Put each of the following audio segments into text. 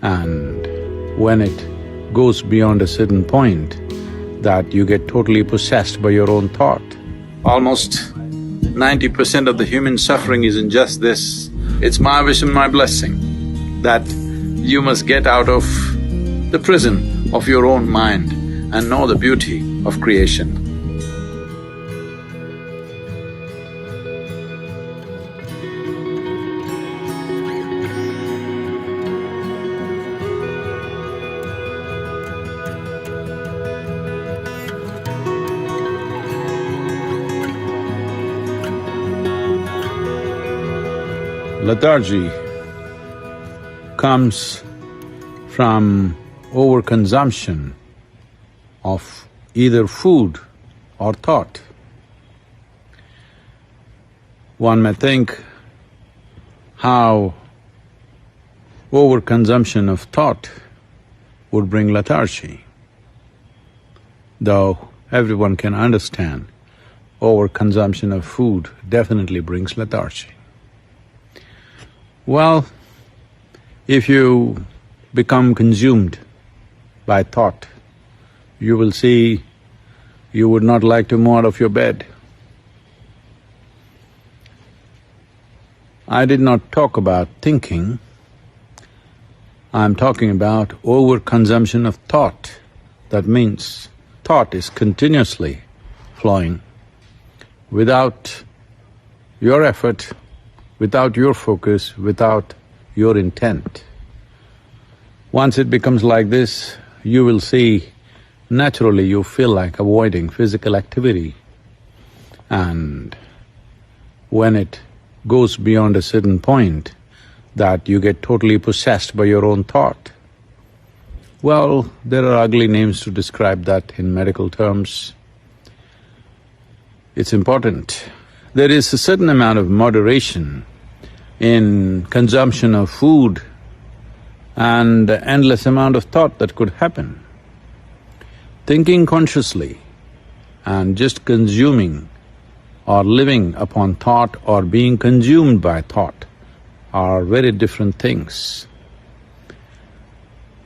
And when it goes beyond a certain point, that you get totally possessed by your own thought. Almost 90% of the human suffering is in just this. It's my wish and my blessing that you must get out of the prison of your own mind and know the beauty of creation. Lethargy comes from overconsumption of either food or thought. One may think how overconsumption of thought would bring lethargy, though everyone can understand overconsumption of food definitely brings lethargy. Well, if you become consumed by thought, you will see you would not like to move out of your bed. I did not talk about thinking, I'm talking about overconsumption of thought. That means thought is continuously flowing without your effort, without your focus, without your intent. Once it becomes like this, you will see naturally you feel like avoiding physical activity. And when it goes beyond a certain point, that you get totally possessed by your own thought. Well, there are ugly names to describe that in medical terms. It's important. There is a certain amount of moderation in consumption of food and endless amount of thought that could happen. Thinking consciously and just consuming or living upon thought or being consumed by thought are very different things.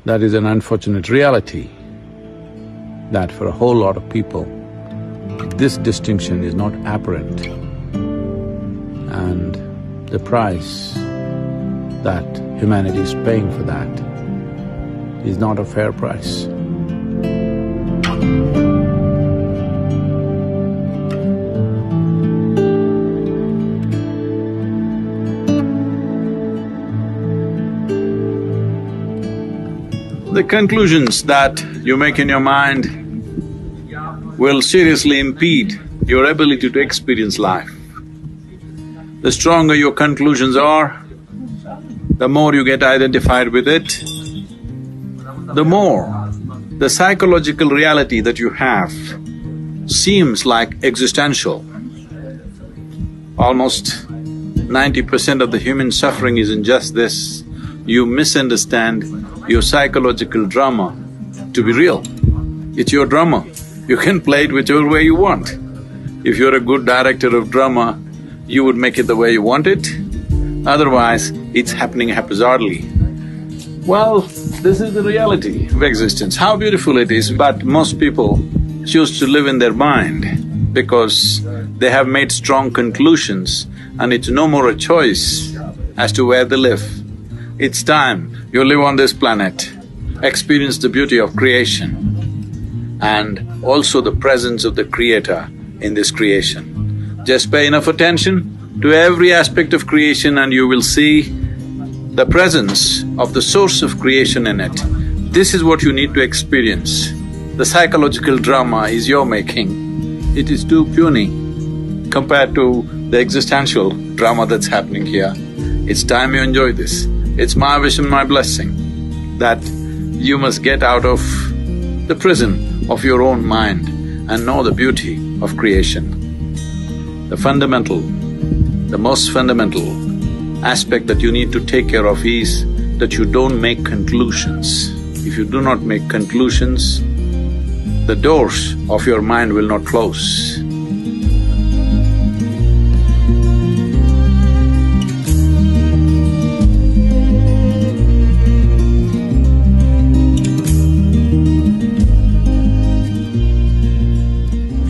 That is an unfortunate reality that for a whole lot of people, this distinction is not apparent. And the price that humanity is paying for that is not a fair price. The conclusions that you make in your mind will seriously impede your ability to experience life. The stronger your conclusions are, the more you get identified with it, the more the psychological reality that you have seems like existential. Almost 90% of the human suffering is in just this. You misunderstand your psychological drama to be real. It's your drama. You can play it whichever way you want. If you're a good director of drama, you would make it the way you want it, otherwise it's happening haphazardly. Well, this is the reality of existence. How beautiful it is, but most people choose to live in their mind because they have made strong conclusions and it's no more a choice as to where they live. It's time you live on this planet, experience the beauty of creation and also the presence of the Creator in this creation. Just pay enough attention to every aspect of creation and you will see the presence of the source of creation in it. This is what you need to experience. The psychological drama is your making. It is too puny compared to the existential drama that's happening here. It's time you enjoy this. It's my wish and my blessing that you must get out of the prison of your own mind and know the beauty of creation. The most fundamental aspect that you need to take care of is that you don't make conclusions. If you do not make conclusions, the doors of your mind will not close.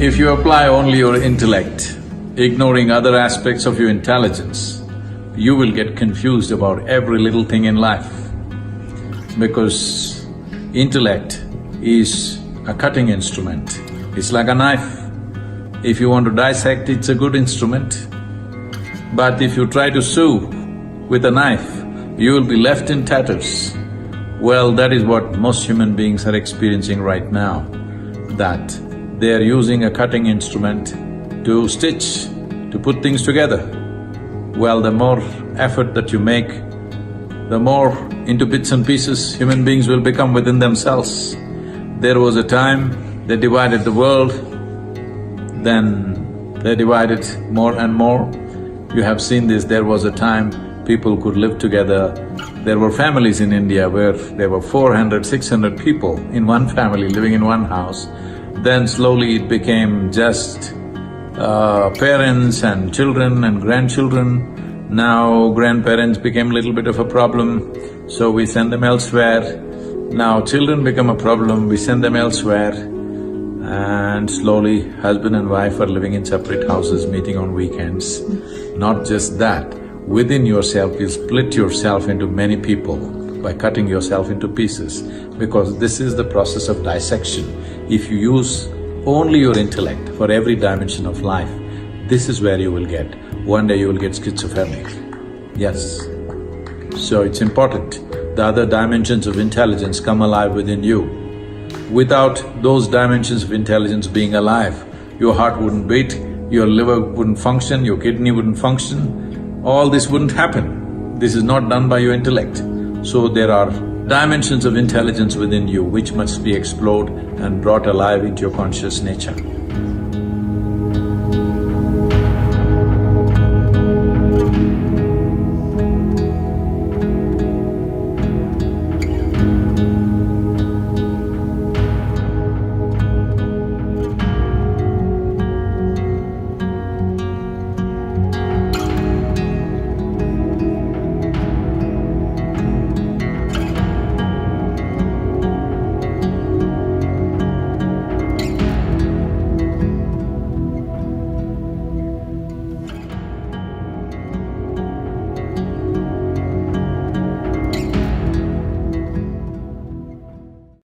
If you apply only your intellect, ignoring other aspects of your intelligence, you will get confused about every little thing in life. Because intellect is a cutting instrument, it's like a knife. If you want to dissect, it's a good instrument. But if you try to sew with a knife, you will be left in tatters. Well, that is what most human beings are experiencing right now, that they are using a cutting instrument to stitch, to put things together. Well, the more effort that you make, the more into bits and pieces human beings will become within themselves. There was a time they divided the world, then they divided more and more. You have seen this, there was a time people could live together. There were families in India where there were 400, 600 people in one family living in one house. Then slowly it became just parents and children and grandchildren. Now grandparents became a little bit of a problem, so we send them elsewhere. Now children become a problem, we send them elsewhere. And slowly husband and wife are living in separate houses, meeting on weekends. Not just that, within yourself you split yourself into many people by cutting yourself into pieces, because this is the process of dissection. If you use only your intellect for every dimension of life, this is where you will get. One day you will get schizophrenic, yes. So it's important, the other dimensions of intelligence come alive within you. Without those dimensions of intelligence being alive, your heart wouldn't beat, your liver wouldn't function, your kidney wouldn't function, all this wouldn't happen. This is not done by your intellect. So there are dimensions of intelligence within you which must be explored and brought alive into your conscious nature.